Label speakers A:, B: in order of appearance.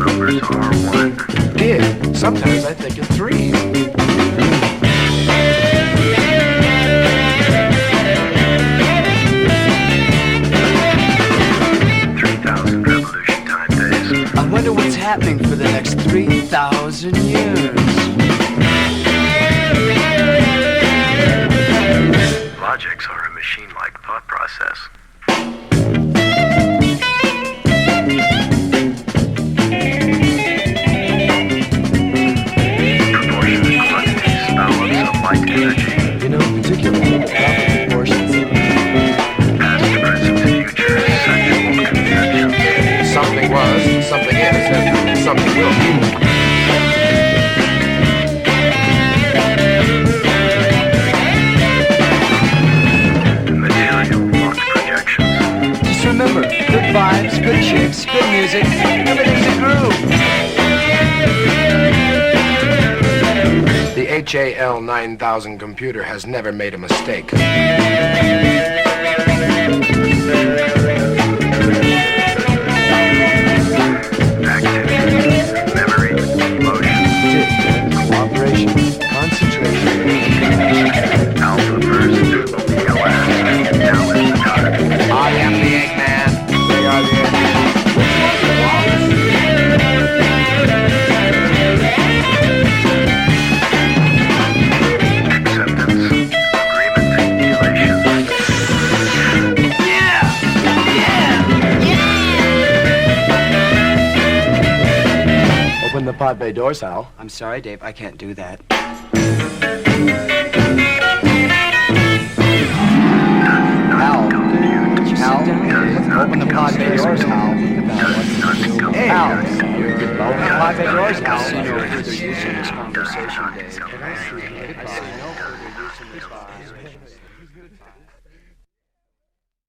A: numbers are one.
B: Yeah, sometimes I think in threes.
A: 3,000 revolution time days.
C: I wonder what's happening for the next 3,000 years.
A: Logics are a machine-like thought process. Proportionate quantities, balance of light energy.
B: You know, particularly about the proportions.
A: Past, present, future, sexual conceptions.
B: Something was, something is, and something will be.
A: Material thought projections.
C: Just remember, good vibes, good chicks, good music, everything's a groove.
B: The HAL 9000 computer has never made a mistake.
A: Activity, memory, motion.
B: Cooperation, concentration,
A: Alpha first, OPL last. Now is the time.
B: I am the Eggman. They are the Eggman.
A: Acceptance, agreement, elation.
B: Open the pod bay doors, Hal.
C: I'm sorry, Dave, I can't do that.
B: Hal.
C: Hal,
B: Open the pod bay doors, Hal. Hey, Hal. Open the pod bay doors, Hal.
C: I see no further use in this conversation, Dave. I see no further use in this conversation.